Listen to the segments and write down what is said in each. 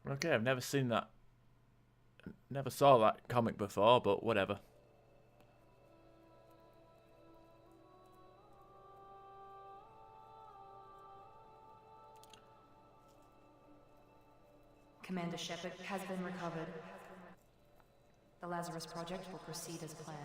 Okay, I've never seen that. Never saw that comic before, but whatever. Commander Shepard has been recovered. The Lazarus project will proceed as planned.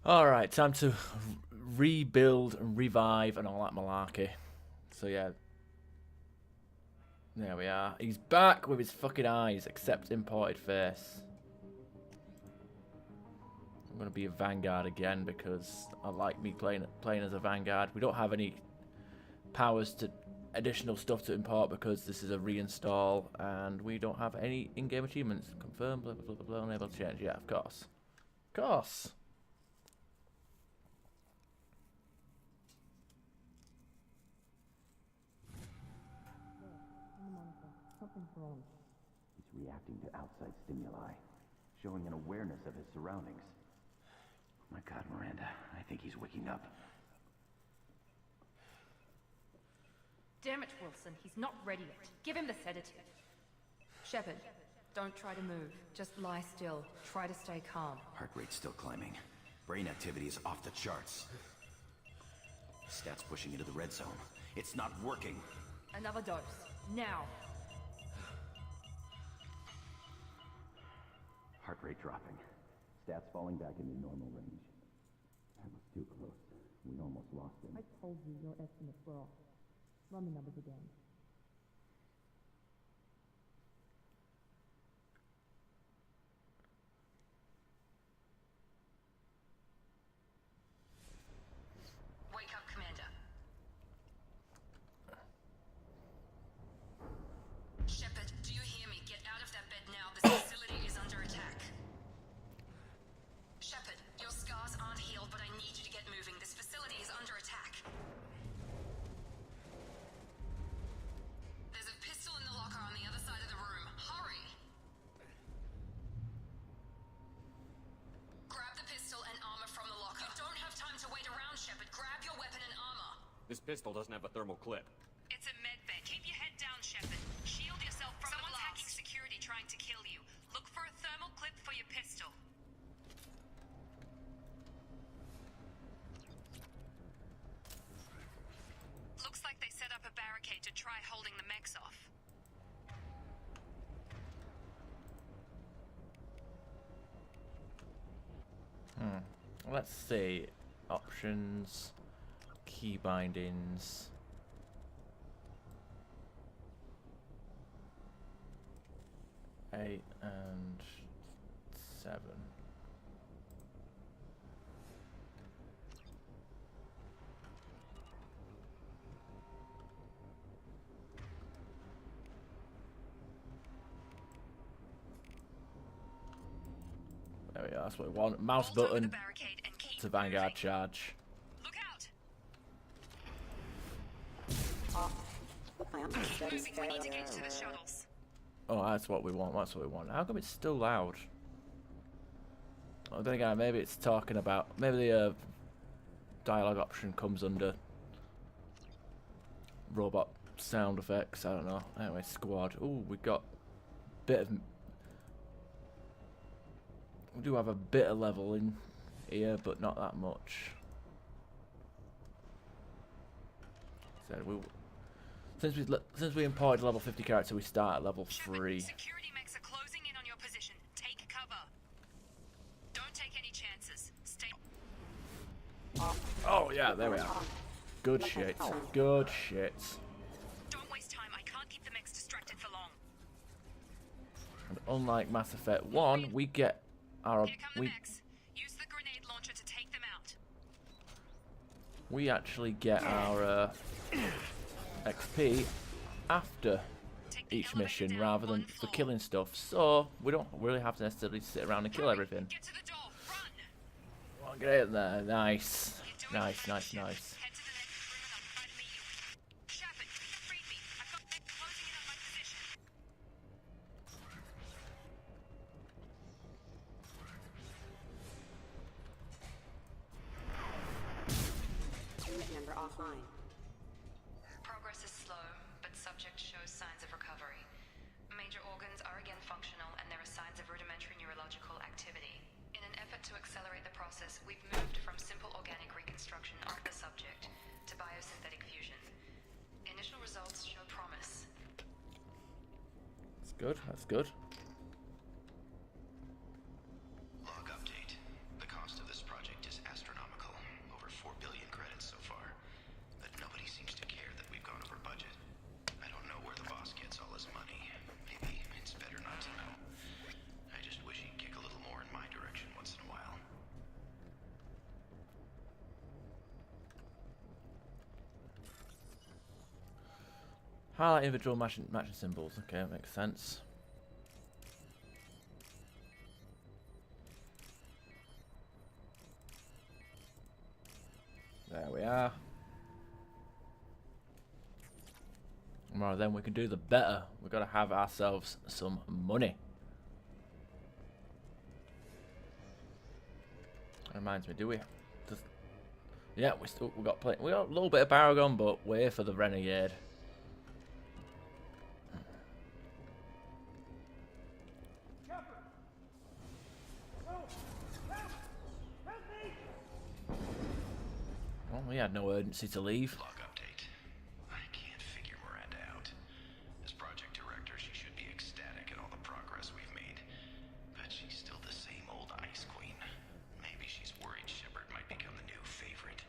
Alright, time to rebuild and revive and all that malarkey. So yeah. There we are. He's back with his fucking eyes, except imported face. I'm going to be a Vanguard again because I like me playing as a Vanguard. We don't have any powers to additional stuff to import because this is a reinstall and we don't have any in-game achievements. Confirm, blah, blah, blah, blah, unable to change. Yeah, of course. Of course. He's reacting to outside stimuli, showing an awareness of his surroundings. My God, Miranda, I think he's waking up. Damn it, Wilson, he's not ready yet. Give him the sedative. Shepard, don't try to move. Just lie still. Try to stay calm. Heart rate's still climbing. Brain activity is off the charts. Stats pushing into the red zone. It's not working. Another dose. Now. Heart rate dropping. Stats falling back into normal range. That was too close. We almost lost him. I told you your estimates were off. Run the numbers again. Wake up, Commander. Shepard, do you hear me? Get out of that bed now. This facility is under attack. Shepard, your scars aren't healed, but I need you to get moving. This facility is under attack. There's a pistol in the locker on the other side of the room. Hurry! Grab the pistol and armor from the locker. You don't have time to wait around, Shepard. Grab your weapon and armor. This pistol doesn't have a thermal clip. It's a med bay. Keep your head down, Shepard. Shield yourself from the blast. Someone's hacking security trying to kill you. Look for a thermal clip for your pistol. Looks like they set up a barricade to try holding the mechs off. Let's see. Options. Key bindings. Eight and 7. There we are, that's what we want. Mouse Bolt over the button barricade and keep to Vanguard moving. charge. Look out! Keep Moving, we need to get to the shuttles. Oh, that's what we want, that's what we want. How come it's still loud? Oh, then again, maybe it's talking about... Maybe the dialogue option comes under robot sound effects, I don't know. Anyway, squad. Ooh, we got a bit of... We do have a bit of level in here, but not that much. So since we imported a level 50 character, we start at level 3. Security mechs are closing in on your position. Take cover. Don't take any chances. Stay. Oh yeah, there we are. Good shit. Good shit. Don't waste time. I can't keep the mechs distracted for long. Unlike Mass Effect 1, we get our Here come the mechs. Use the grenade launcher to take them out. we actually get our XP after Take the each elevator mission down rather one than for floor. killing stuff, so we don't really have to necessarily sit around and kill everything. Get to the door. Run. Well, get in there. Nice. You're doing Nice, fine, nice, Shepard. nice. Head to the next room and I'll try to meet you. Shepard, read me. I've got them closing in on my position. Unit member offline. Progress is slow, but subject shows signs of recovery. Major organs are again functional, and there are signs of rudimentary neurological activity. In an effort to accelerate the process, we've moved from simple organic reconstruction of the subject to biosynthetic fusion. Initial results show promise. That's good. That's good. Log update. The cost of this project is astronomical. Over 4 billion credits so far. But nobody seems to care that we've gone over budget. I don't know where the boss gets all his money. Maybe it's better not to know. I just wish he'd kick a little more in my direction once in a while. Highlight individual matching symbols. Okay, that makes sense. There we are. Well, then we can do the better. We've got to have ourselves some money. Reminds me, do we? Just, yeah, we got a little bit of Paragon, but we're here for the Renegade. Well, we had no urgency to leave. Log update. I can't figure Miranda out. As project director, she should be ecstatic at all the progress we've made. But she's still the same old Ice Queen. Maybe she's worried Shepard might become the new favorite.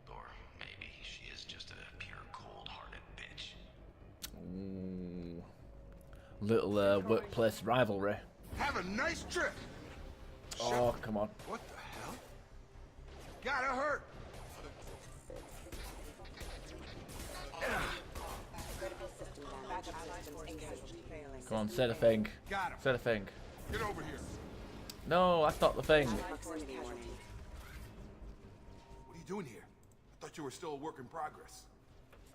Or maybe she is just a pure cold-hearted bitch. Ooh. Little workplace rivalry. Have a nice trip. Oh, come on. What the hell? Gotta hurt. Critical system damage. Backup systems engaged. Failing. Come on, say the thing. Got him. Say the thing. Get over here. No, that's not the thing. Proximity warning. What are you doing here? I thought you were still a work in progress.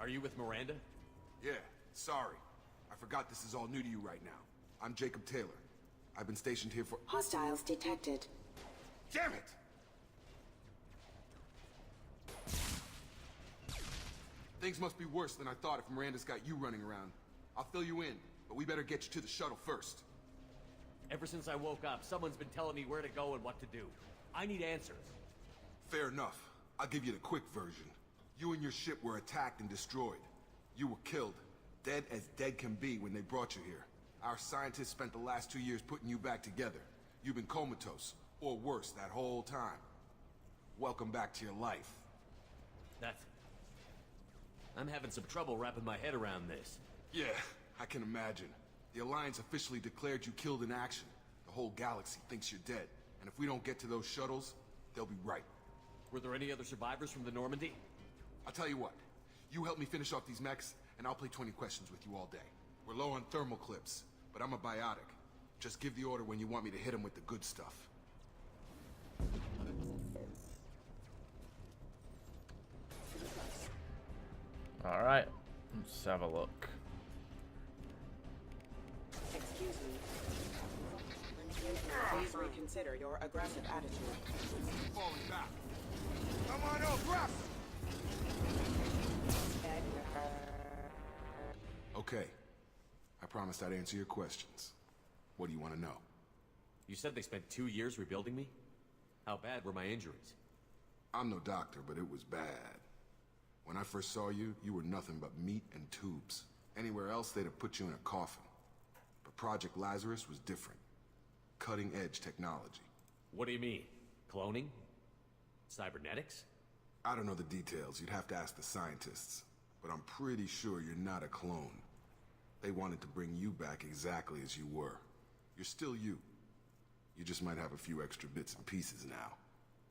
Are you with Miranda? Yeah, sorry. I forgot this is all new to you right now. I'm Jacob Taylor. I've been stationed here for— Hostiles detected. Damn it! Things must be worse than I thought if Miranda's got you running around. I'll fill you in, but we better get you to the shuttle first. Ever since I woke up, someone's been telling me where to go and what to do. I need answers. Fair enough. I'll give you the quick version. You and your ship were attacked and destroyed. You were killed. Dead as dead can be when they brought you here. Our scientists spent the last 2 years putting you back together. You've been comatose, or worse, that whole time. Welcome back to your life. I'm having some trouble wrapping my head around this. Yeah, I can imagine. The Alliance officially declared you killed in action. The whole galaxy thinks you're dead. And if we don't get to those shuttles, they'll be right. Were there any other survivors from the Normandy? I'll tell you what. You help me finish off these mechs, and I'll play 20 questions with you all day. We're low on thermal clips, but I'm a biotic. Just give the order when you want me to hit them with the good stuff. Alright, let's have a look. Excuse me. Please reconsider your aggressive attitude. Falling back. Come on up, Russ! Okay. I promised I'd answer your questions. What do you want to know? You said they spent 2 years rebuilding me? How bad were my injuries? I'm no doctor, but it was bad. When I first saw you, you were nothing but meat and tubes. Anywhere else, they'd have put you in a coffin. But Project Lazarus was different. Cutting-edge technology. What do you mean? Cloning? Cybernetics? I don't know the details. You'd have to ask the scientists. But I'm pretty sure you're not a clone. They wanted to bring you back exactly as you were. You're still you. You just might have a few extra bits and pieces now.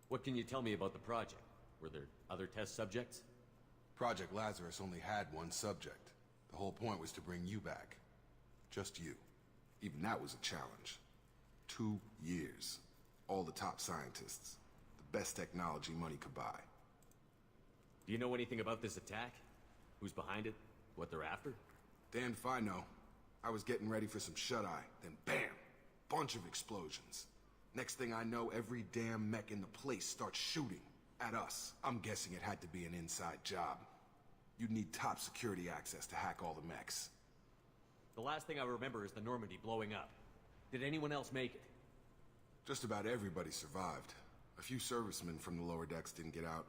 What can you tell me about the project? Were there other test subjects? Project Lazarus only had one subject. The whole point was to bring you back. Just you. Even that was a challenge. 2 years. All the top scientists. The best technology money could buy. Do you know anything about this attack? Who's behind it? What they're after? Damned if I know. I was getting ready for some shut-eye, then bam! Bunch of explosions. Next thing I know, every damn mech in the place starts shooting at us. I'm guessing it had to be an inside job. You'd need top security access to hack all the mechs. The last thing I remember is the Normandy blowing up. Did anyone else make it? Just about everybody survived. A few servicemen from the lower decks didn't get out.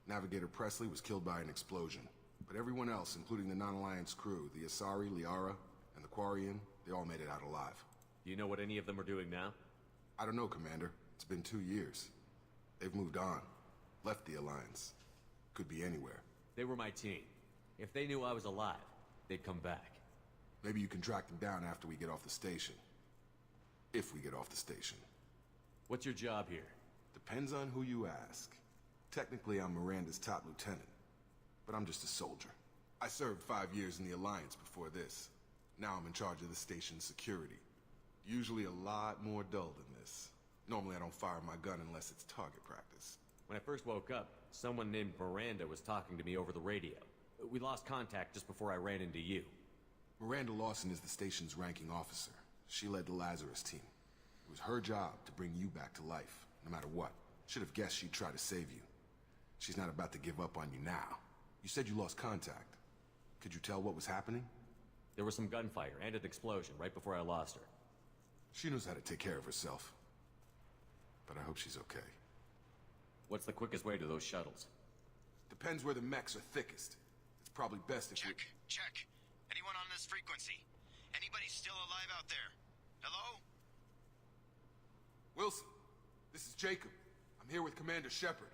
Navigator Presley was killed by an explosion. But everyone else, including the non-Alliance crew, the Asari, Liara, and the Quarian, they all made it out alive. Do you know what any of them are doing now? I don't know, Commander. It's been 2 years. They've moved on. Left the Alliance. Could be anywhere. They were my team. If they knew I was alive, they'd come back. Maybe you can track them down after we get off the station. If we get off the station. What's your job here? Depends on who you ask. Technically, I'm Miranda's top lieutenant. But I'm just a soldier. I served 5 years in the Alliance before this. Now I'm in charge of the station's security. Usually a lot more dull than this. Normally I don't fire my gun unless it's target practice. When I first woke up, someone named Miranda was talking to me over the radio. We lost contact just before I ran into you. Miranda Lawson is the station's ranking officer. She led the Lazarus team. It was her job to bring you back to life, no matter what. Should have guessed she'd try to save you. She's not about to give up on you now. You said you lost contact. Could you tell what was happening? There was some gunfire and an explosion right before I lost her. She knows how to take care of herself. But I hope she's okay. What's the quickest way to those shuttles? Depends where the mechs are thickest. It's probably best if we... Check. Anyone on this frequency? Anybody still alive out there? Hello? Wilson, this is Jacob. I'm here with Commander Shepard.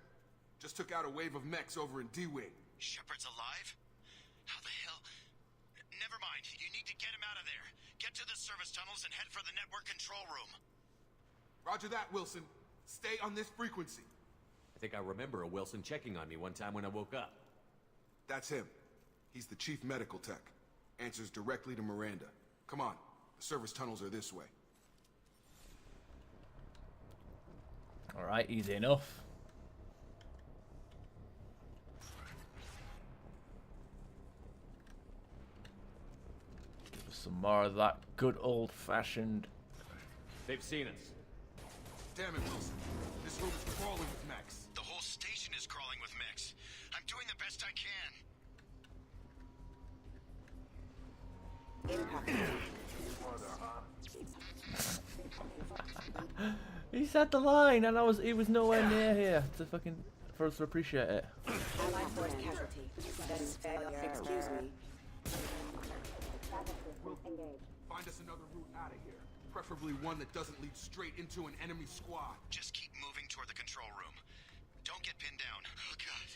Just took out a wave of mechs over in D-Wing. Shepard's alive? How the hell? Never mind. You need to get him out of there. Get to the service tunnels and head for the network control room. Roger that, Wilson. Stay on this frequency. I think I remember a Wilson checking on me one time when I woke up. That's him. He's the chief medical tech. Answers directly to Miranda. Come on. The service tunnels are this way. Alright, easy enough. Give us some more of that good old-fashioned... They've seen us. Damn it, Wilson. This room is crawling with mechs. The whole station is crawling with mechs. I'm doing the best I can. He said the line, and he was nowhere near here to fucking for us to appreciate it. Allied force casualty. Status failure. Excuse me. Find us another route out of here. Preferably one that doesn't lead straight into an enemy squad. Just keep moving toward the control room. Don't get pinned down. Oh god.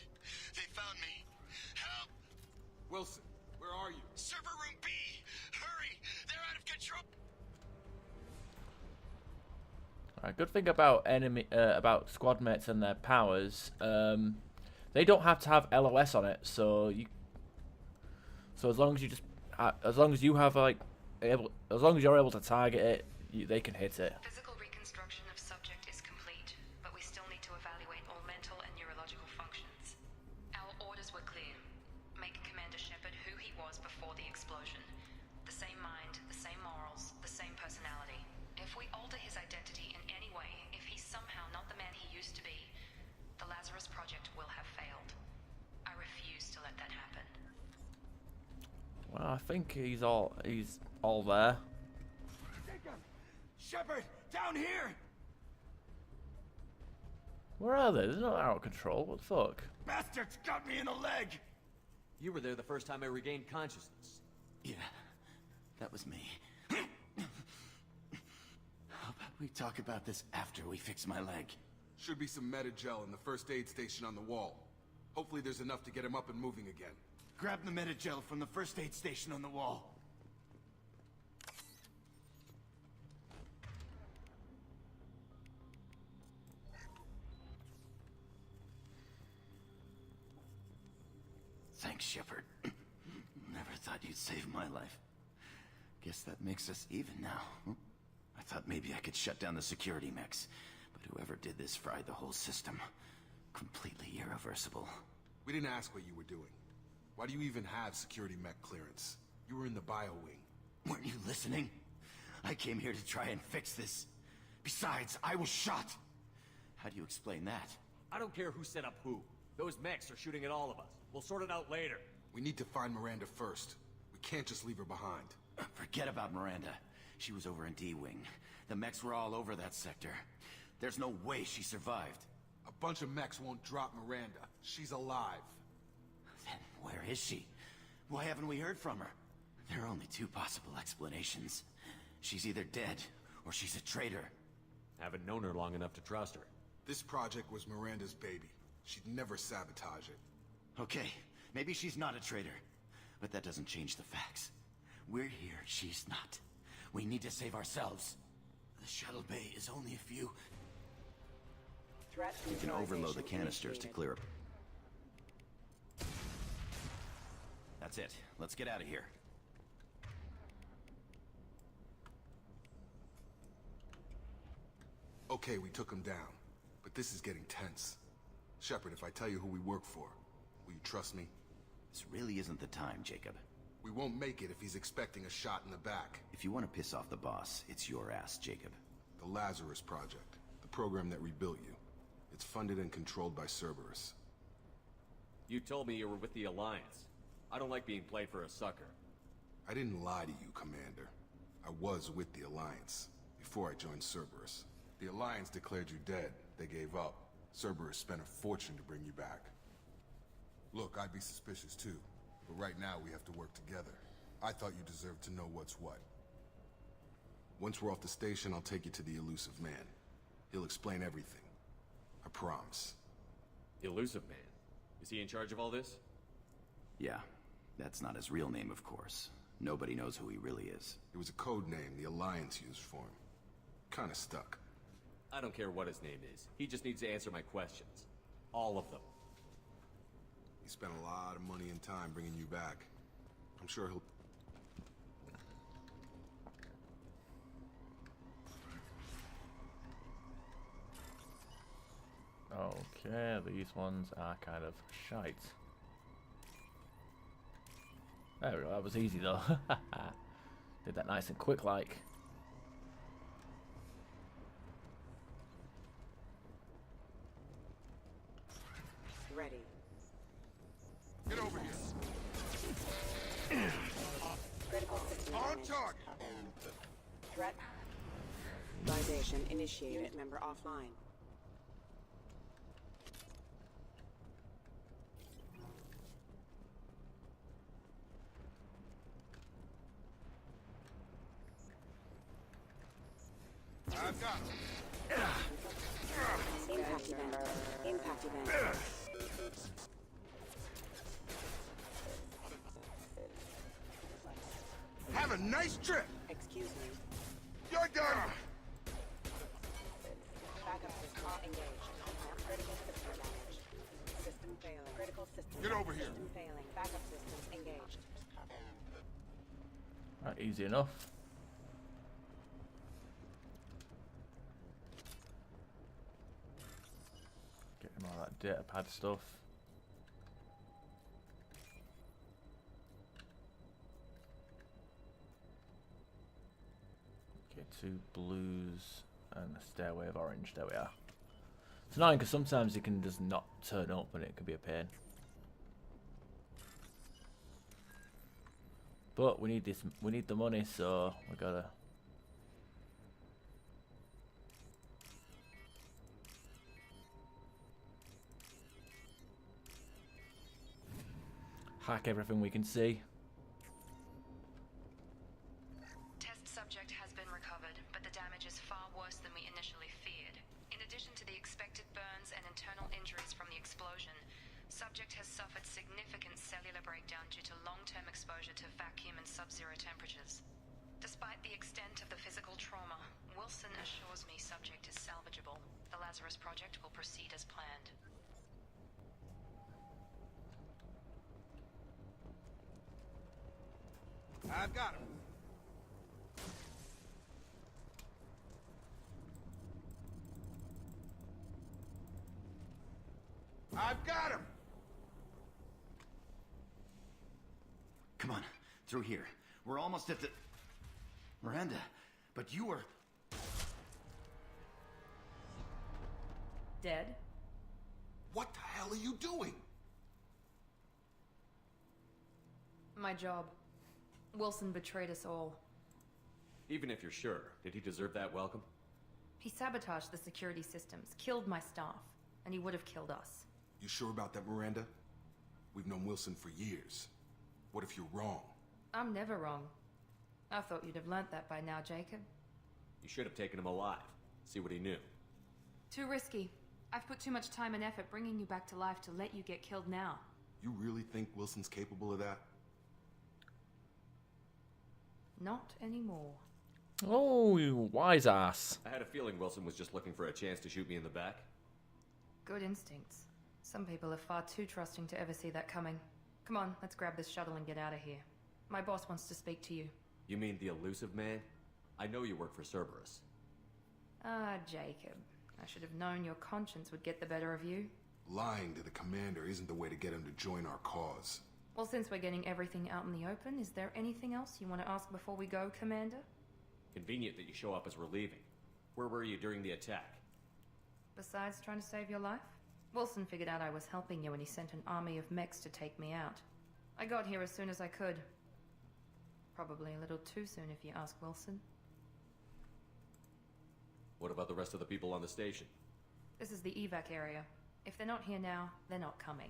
They found me. Help! Wilson, where are you? Server room B! Hurry! They're out of control! Alright, good thing about about squad mates and their powers, they don't have to have LOS on it, so as long as you just as long as you have as long as you're able to target it, they can hit it. Physical reconstruction of subject is complete, but we still need to evaluate all mental and neurological functions. Our orders were clear. Make Commander Shepard who he was before the explosion. The same mind, the same morals, the same personality. If we alter his identity in any way, if he's somehow not the man he used to be, the Lazarus project will have failed. I refuse to let that happen. Well, I think he's all there. Shepard! Down here! Where are they? They're not out of control. What the fuck? Bastards got me in the leg! You were there the first time I regained consciousness. Yeah, that was me. How about we talk about this after we fix my leg? Should be some Medi-gel in the first aid station on the wall. Hopefully there's enough to get him up and moving again. Grab the Medi-gel from the first aid station on the wall. Thanks, Shepard. Never thought you'd save my life. Guess that makes us even now. I thought maybe I could shut down the security mechs, but whoever did this fried the whole system. Completely irreversible. We didn't ask what you were doing. Why do you even have security mech clearance? You were in the bio wing. Weren't you listening? I came here to try and fix this. Besides, I was shot. How do you explain that? I don't care who set up who. Those mechs are shooting at all of us. We'll sort it out later. We need to find Miranda first. We can't just leave her behind. Forget about Miranda. She was over in D-Wing. The mechs were all over that sector. There's no way she survived. A bunch of mechs won't drop Miranda. She's alive. Then where is she? Why haven't we heard from her? There are only two possible explanations. She's either dead, or she's a traitor. Haven't known her long enough to trust her. This project was Miranda's baby. She'd never sabotage it. Okay, maybe she's not a traitor. But that doesn't change the facts. We're here, she's not. We need to save ourselves. The shuttle bay is only a few... We can overload the canisters to clear up. That's it. Let's get out of here. Okay, we took him down. But this is getting tense. Shepard, if I tell you who we work for, will you trust me? This really isn't the time, Jacob. We won't make it if he's expecting a shot in the back. If you want to piss off the boss, it's your ass, Jacob. The Lazarus Project. The program that rebuilt you. It's funded and controlled by Cerberus. You told me you were with the Alliance. I don't like being played for a sucker. I didn't lie to you, Commander. I was with the Alliance, before I joined Cerberus. The Alliance declared you dead. They gave up. Cerberus spent a fortune to bring you back. Look, I'd be suspicious too, but right now we have to work together. I thought you deserved to know what's what. Once we're off the station, I'll take you to the Elusive Man. He'll explain everything. I promise. Elusive Man? Is he in charge of all this? Yeah, that's not his real name, of course. Nobody knows who he really is. It was a code name the Alliance used for him. Kinda stuck. I don't care what his name is. He just needs to answer my questions. All of them. He spent a lot of money and time bringing you back. I'm sure he'll... Okay, these ones are kind of shite. There we go, that was easy though. Did that nice and quick like. Ready. Get over here. Critical system On damage. target. Threat. Validation initiated. Member offline. I've got him. Impact event. Impact event. Have a nice trip. Excuse me. You're done. Backup system engaged. Critical system damage. System failing. Critical system. Get over here. System failing. Backup systems engaged. Right, easy enough. Get him all that data pad stuff. Okay, 2 blues and a stairway of orange. There we are. It's annoying because sometimes it can just not turn up and it can be a pain. But we need this. We need the money, so we gotta. Hack everything we can see. Test subject has been recovered, but the damage is far worse than we initially feared. In addition to the expected burns and internal injuries from the explosion, subject has suffered significant cellular breakdown due to long-term exposure to vacuum and sub-zero temperatures. Despite the extent of the physical trauma, Wilson assures me subject is salvageable. The Lazarus project will proceed as planned. I've got him. I've got him! Come on, through here. We're almost at the... Miranda, but you were... Dead? What the hell are you doing? My job. Wilson betrayed us all. Even if you're sure, did he deserve that welcome? He sabotaged the security systems, killed my staff, and he would have killed us. You sure about that, Miranda? We've known Wilson for years. What if you're wrong? I'm never wrong. I thought you'd have learnt that by now, Jacob. You should have taken him alive. See what he knew. Too risky. I've put too much time and effort bringing you back to life to let you get killed now. You really think Wilson's capable of that? Not anymore. Oh, you wise ass. I had a feeling Wilson was just looking for a chance to shoot me in the back. Good instincts. Some people are far too trusting to ever see that coming. Come on, let's grab this shuttle and get out of here. My boss wants to speak to you. You mean the elusive man? I know you work for Cerberus. Ah, Jacob. I should have known your conscience would get the better of you. Lying to the commander isn't the way to get him to join our cause. Well, since we're getting everything out in the open, is there anything else you want to ask before we go, Commander? Convenient that you show up as we're leaving. Where were you during the attack? Besides trying to save your life? Wilson figured out I was helping you and he sent an army of mechs to take me out. I got here as soon as I could. Probably a little too soon if you ask Wilson. What about the rest of the people on the station? This is the evac area. If they're not here now, they're not coming.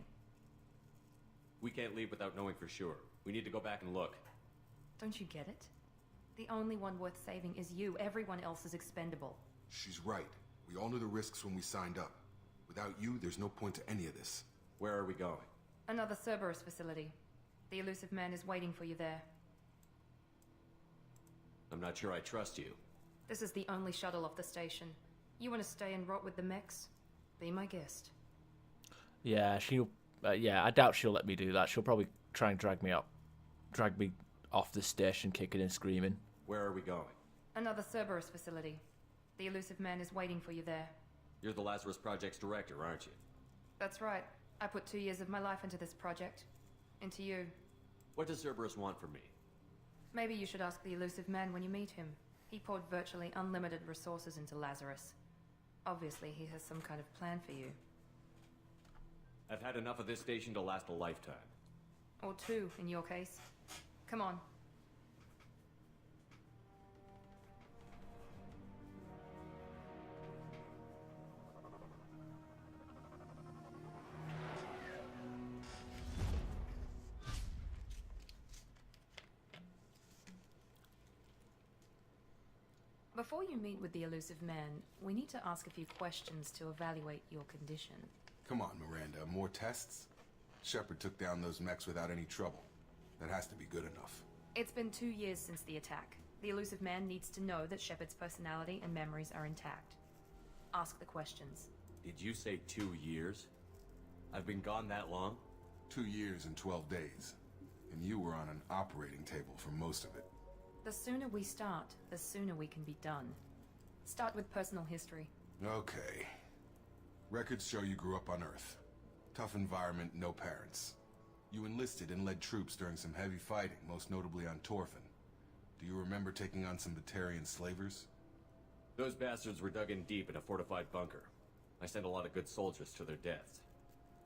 We can't leave without knowing for sure. We need to go back and look. Don't you get it? The only one worth saving is you. Everyone else is expendable. She's right. We all knew the risks when we signed up. Without you, there's no point to any of this. Where are we going? Another Cerberus facility. The elusive man is waiting for you there. I'm not sure I trust you. This is the only shuttle off the station. You want to stay and rot with the mechs? Be my guest. Yeah, yeah, I doubt she'll let me do that. She'll probably try and drag me off the station, kicking and screaming. Where are we going? Another Cerberus facility. The elusive man is waiting for you there. You're the Lazarus Project's director, aren't you? That's right. I put 2 years of my life into this project. Into you. What does Cerberus want from me? Maybe you should ask the elusive man when you meet him. He poured virtually unlimited resources into Lazarus. Obviously, he has some kind of plan for you. I've had enough of this station to last a lifetime. Or 2, in your case. Come on. Before you meet with the elusive man, we need to ask a few questions to evaluate your condition. Come on, Miranda. More tests? Shepard took down those mechs without any trouble. That has to be good enough. It's been 2 years since the attack. The elusive man needs to know that Shepard's personality and memories are intact. Ask the questions. Did you say 2 years? I've been gone that long? 2 years and 12 days. And you were on an operating table for most of it. The sooner we start, the sooner we can be done. Start with personal history. Okay. Records show you grew up on Earth. Tough environment, no parents. You enlisted and led troops during some heavy fighting, most notably on Torfin. Do you remember taking on some Batarian slavers? Those bastards were dug in deep in a fortified bunker. I sent a lot of good soldiers to their deaths.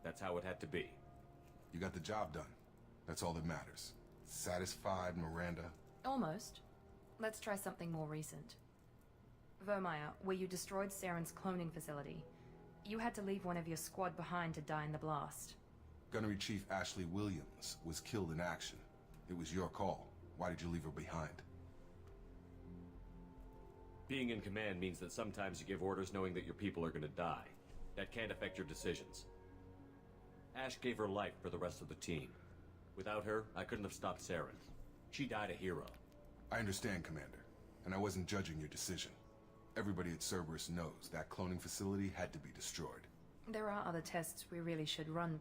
That's how it had to be. You got the job done. That's all that matters. Satisfied, Miranda? Almost. Let's try something more recent. Vermeer, where you destroyed Saren's cloning facility. You had to leave one of your squad behind to die in the blast. Gunnery Chief Ashley Williams was killed in action. It was your call. Why did you leave her behind? Being in command means that sometimes you give orders knowing that your people are gonna die. That can't affect your decisions. Ash gave her life for the rest of the team. Without her, I couldn't have stopped Saren. She died a hero. I understand, Commander, and I wasn't judging your decision. Everybody at Cerberus knows that cloning facility had to be destroyed. There are other tests we really should run.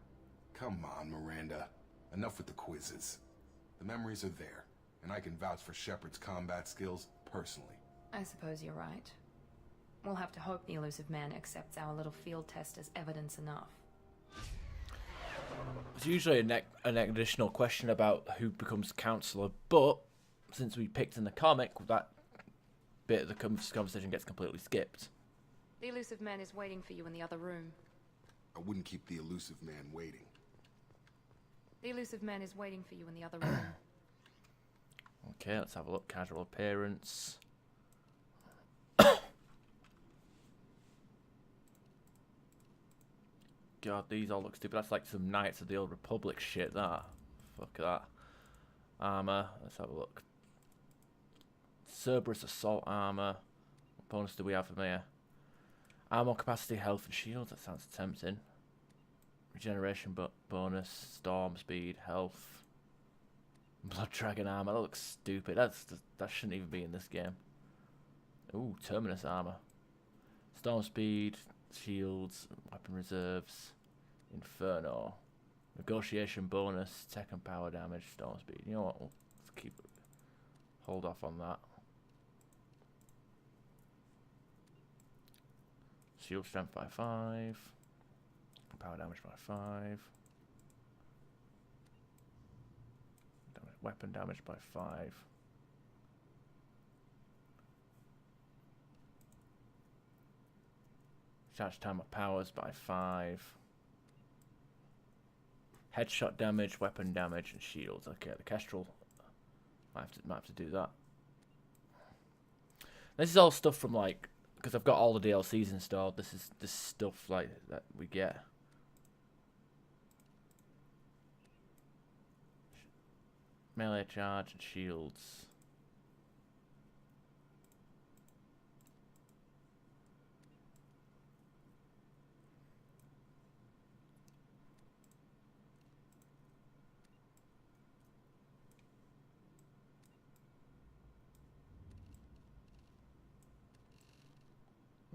Come on, Miranda. Enough with the quizzes. The memories are there. and I can vouch for Shepard's combat skills personally. I suppose you're right. We'll have to hope the elusive man accepts our little field test as evidence enough. It's usually an additional question about who becomes counselor, but since we picked in the comic, that bit of the conversation gets completely skipped. The elusive man is waiting for you in the other room. I wouldn't keep the elusive man waiting. The elusive man is waiting for you in the other room. Okay, let's have a look. Casual appearance. God, these all look stupid. That's like some Knights of the Old Republic shit, that. Fuck that. Armor. Let's have a look. Cerberus assault armor. What bonus do we have from here? Armor capacity, health, and shields. That sounds tempting. Regeneration bonus. Storm speed, health. Blood Dragon armor. That looks stupid. That shouldn't even be in this game. Ooh, Terminus armor. Storm speed, shields, weapon reserves, Inferno, negotiation bonus, tech and power damage, storm speed. You know what? Let's hold off on that. Shield strength by 5, power damage by 5, weapon damage by 5. Charge time of powers by 5. Headshot damage, weapon damage, and shields. Okay, the Kestrel. Might have to do that. This is all stuff from like, because I've got all the DLCs installed. This is stuff like that we get. Melee charge and shields.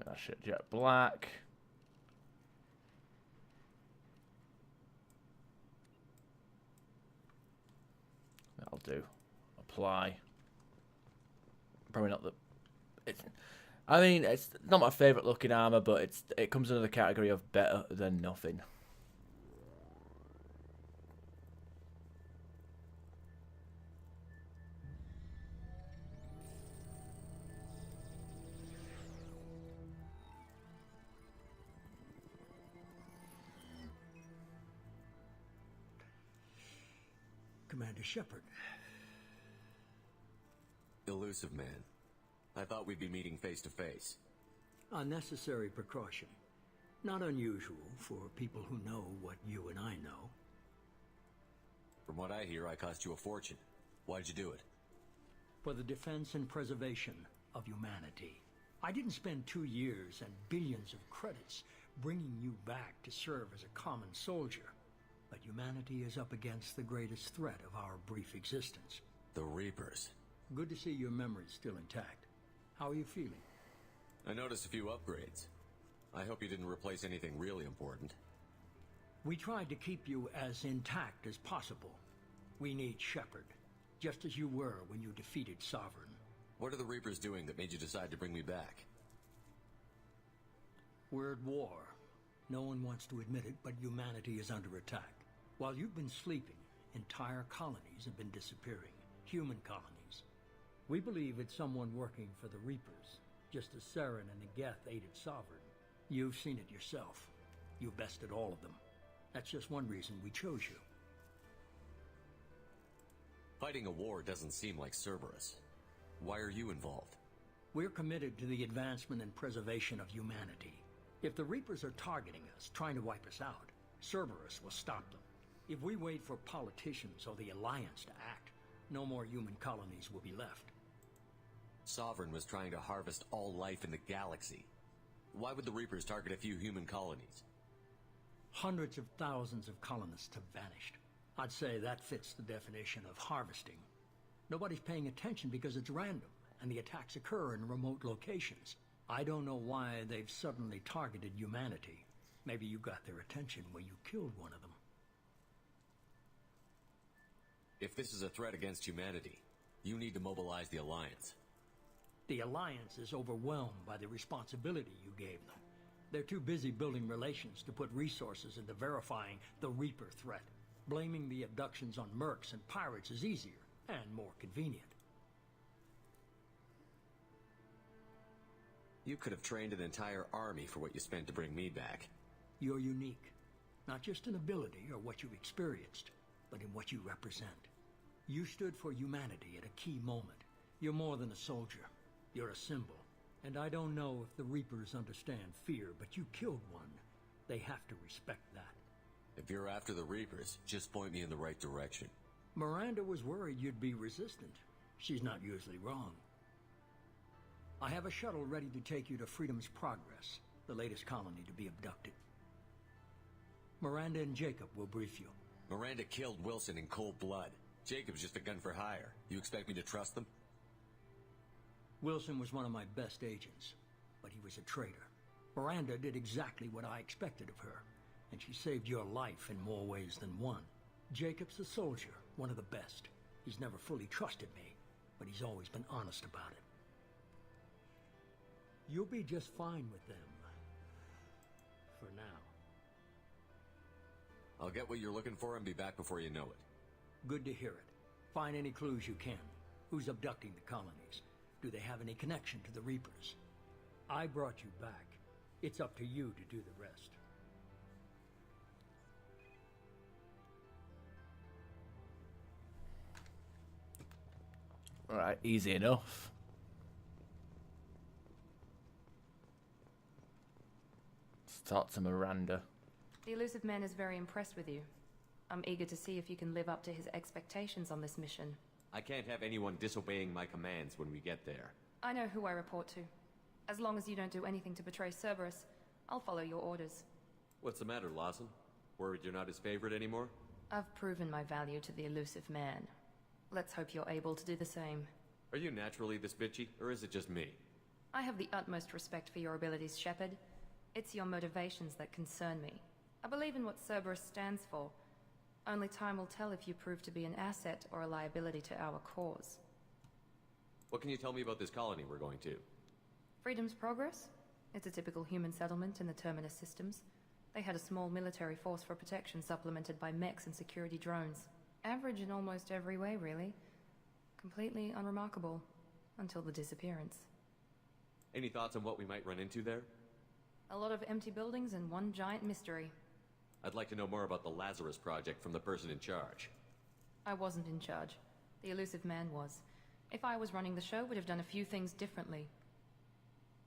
That shit, jet black. That'll do. Apply. Probably not the. I mean, it's not my favorite looking armor, but it comes under the category of better than nothing. Commander Shepard. Elusive man. I thought we'd be meeting face to face. Unnecessary precaution. Not unusual for people who know what you and I know. From what I hear, I cost you a fortune. Why'd you do it? For the defense and preservation of humanity. I didn't spend 2 years and billions of credits bringing you back to serve as a common soldier. But humanity is up against the greatest threat of our brief existence. The Reapers. Good to see your memory's still intact. How are you feeling? I noticed a few upgrades. I hope you didn't replace anything really important. We tried to keep you as intact as possible. We need Shepard, just as you were when you defeated Sovereign. What are the Reapers doing that made you decide to bring me back? We're at war. No one wants to admit it, but humanity is under attack. While you've been sleeping, entire colonies have been disappearing. Human colonies. We believe it's someone working for the Reapers, just as Saren and Negeth aided Sovereign. You've seen it yourself. You bested all of them. That's just one reason we chose you. Fighting a war doesn't seem like Cerberus. Why are you involved? We're committed to the advancement and preservation of humanity. If the Reapers are targeting us, trying to wipe us out, Cerberus will stop them. If we wait for politicians or the Alliance to act, no more human colonies will be left. Sovereign was trying to harvest all life in the galaxy. Why would the Reapers target a few human colonies? Hundreds of thousands of colonists have vanished. I'd say that fits the definition of harvesting. Nobody's paying attention because it's random, and the attacks occur in remote locations. I don't know why they've suddenly targeted humanity. Maybe you got their attention when you killed one of them. If this is a threat against humanity, You need to mobilize the Alliance. The Alliance is overwhelmed by the responsibility you gave them. They're too busy building relations to put resources into verifying the Reaper threat. Blaming the abductions on mercs and pirates is easier and more convenient. You could have trained an entire army for what you spent to bring me back. You're unique, not just in ability or what you've experienced, but in what you represent. You stood for humanity at a key moment. You're more than a soldier. You're a symbol. And I don't know if the Reapers understand fear, but you killed one. They have to respect that. If you're after the Reapers, just point me in the right direction. Miranda was worried you'd be resistant. She's not usually wrong. I have a shuttle ready to take you to Freedom's Progress, the latest colony to be abducted. Miranda and Jacob will brief you. Miranda killed Wilson in cold blood. Jacob's just a gun for hire. You expect me to trust them? Wilson was one of my best agents, but he was a traitor. Miranda did exactly what I expected of her, and she saved your life in more ways than one. Jacob's a soldier, one of the best. He's never fully trusted me, but he's always been honest about it. You'll be just fine with them. For now. I'll get what you're looking for and be back before you know it. Good to hear it. Find any clues you can. Who's abducting the colonies? Do they have any connection to the Reapers? I brought you back. It's up to you to do the rest. Alright, easy enough. Let's talk to Miranda. The elusive man is very impressed with you. I'm eager to see if you can live up to his expectations on this mission. I can't have anyone disobeying my commands when we get there. I know who I report to. As long as you don't do anything to betray Cerberus, I'll follow your orders. What's the matter, Lawson? Worried you're not his favorite anymore? I've proven my value to the elusive man. Let's hope you're able to do the same. Are you naturally this bitchy, or is it just me? I have the utmost respect for your abilities, Shepard. It's your motivations that concern me. I believe in what Cerberus stands for. Only time will tell if you prove to be an asset or a liability to our cause. What can you tell me about this colony we're going to? Freedom's Progress? It's a typical human settlement in the Terminus systems. They had a small military force for protection supplemented by mechs and security drones. Average in almost every way, really. Completely unremarkable. Until the disappearance. Any thoughts on what we might run into there? A lot of empty buildings and one giant mystery. I'd like to know more about the Lazarus project from the person in charge. I wasn't in charge. The elusive man was. If I was running the show, would have done a few things differently.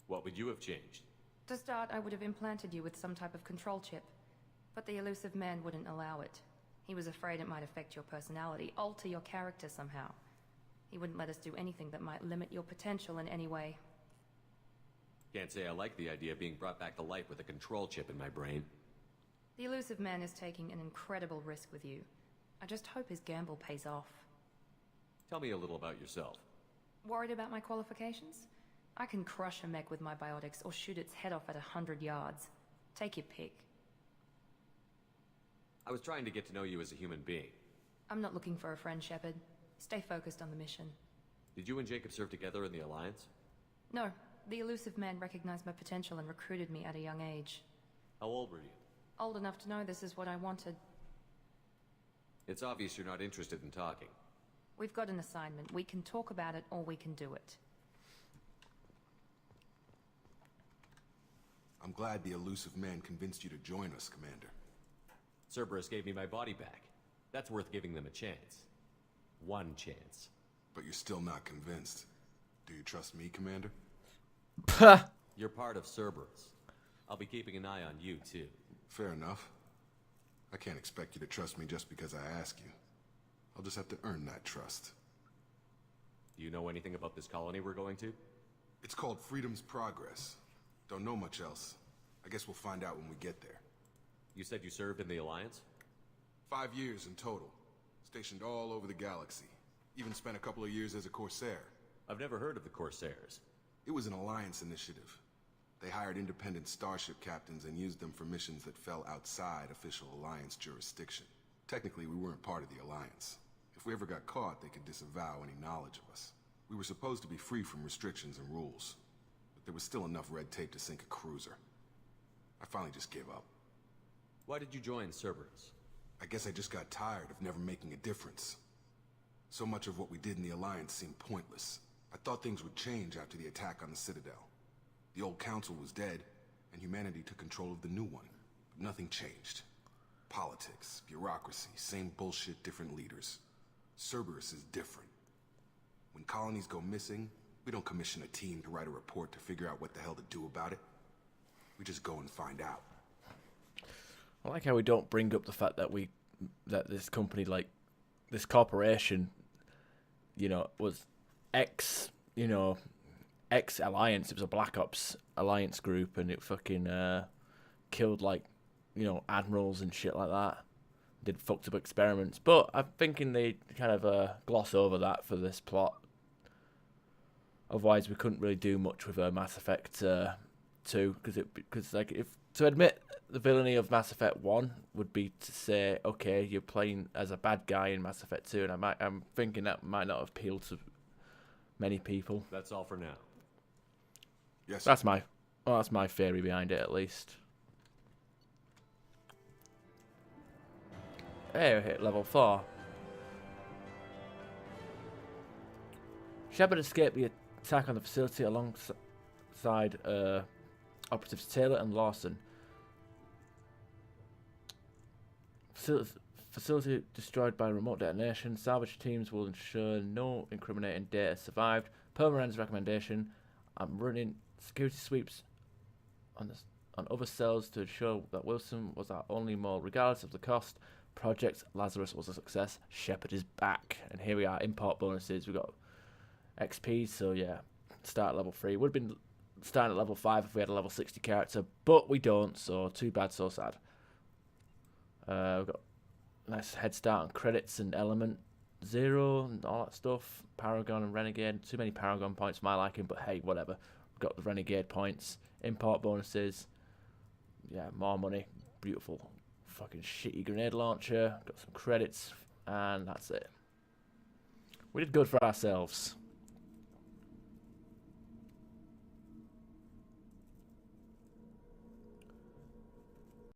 What would you have changed? To start, I would have implanted you with some type of control chip. But the elusive man wouldn't allow it. He was afraid it might affect your personality, alter your character somehow. He wouldn't let us do anything that might limit your potential in any way. Can't say I like the idea of being brought back to life with a control chip in my brain. The elusive man is taking an incredible risk with you. I just hope his gamble pays off. Tell me a little about yourself. Worried about my qualifications? I can crush a mech with my biotics or shoot its head off at 100 yards. Take your pick. I was trying to get to know you as a human being. I'm not looking for a friend, Shepard. Stay focused on the mission. Did you and Jacob serve together in the Alliance? No. The elusive man recognized my potential and recruited me at a young age. How old were you? Old enough to know this is what I wanted. It's obvious you're not interested in talking. We've got an assignment. We can talk about it or we can do it. I'm glad the elusive man convinced you to join us, Commander. Cerberus gave me my body back. That's worth giving them a chance. One chance. But you're still not convinced. Do you trust me, Commander? You're part of Cerberus. I'll be keeping an eye on you, too. Fair enough. I can't expect you to trust me just because I ask you. I'll just have to earn that trust. Do you know anything about this colony we're going to? It's called Freedom's Progress. Don't know much else. I guess we'll find out when we get there. You said you served in the Alliance? 5 years in total. Stationed all over the galaxy. Even spent a couple of years as a Corsair. I've never heard of the Corsairs. It was an Alliance initiative. They hired independent starship captains and used them for missions that fell outside official Alliance jurisdiction. Technically, we weren't part of the Alliance. If we ever got caught, they could disavow any knowledge of us. We were supposed to be free from restrictions and rules, but there was still enough red tape to sink a cruiser. I finally just gave up. Why did you join Cerberus? I guess I just got tired of never making a difference. So much of what we did in the Alliance seemed pointless. I thought things would change after the attack on the Citadel. The old council was dead, and humanity took control of the new one. But nothing changed. Politics, bureaucracy, same bullshit, different leaders. Cerberus is different. When colonies go missing, we don't commission a team to write a report to figure out what the hell to do about it. We just go and find out. I like how we don't bring up the fact that this company, like, this corporation, you know, was ex-Alliance. It was a Black Ops Alliance group, and it fucking killed, like, you know, admirals and shit like that. Did fucked up experiments. But I'm thinking they kind of gloss over that for this plot. Otherwise, we couldn't really do much with Mass Effect 2, because like, if to admit the villainy of Mass Effect 1 would be to say, okay, you're playing as a bad guy in Mass Effect 2, and I'm thinking that might not appeal to many people. That's all for now. Yes. That's my theory behind it, at least. Hey, we hit level 4. Shepard escaped the attack on the facility alongside Operatives Taylor and Lawson. Facility destroyed by remote detonation. Salvage teams will ensure no incriminating data survived. Permaren's recommendation: I'm running security sweeps on other cells to ensure that Wilson was our only mole, regardless of the cost. Project Lazarus was a success. Shepard is back, and here we are. Import bonuses. We got XP, so yeah. Start at level 3. Would have been starting at level 5 if we had a level 60 character, but we don't, so too bad, so sad. We've got a nice head start on credits and Element 0 and all that stuff. Paragon and Renegade. Too many Paragon points for my liking, but hey, whatever. We've got the Renegade points. Import bonuses. Yeah, more money. Beautiful fucking shitty grenade launcher. Got some credits, and that's it. We did good for ourselves.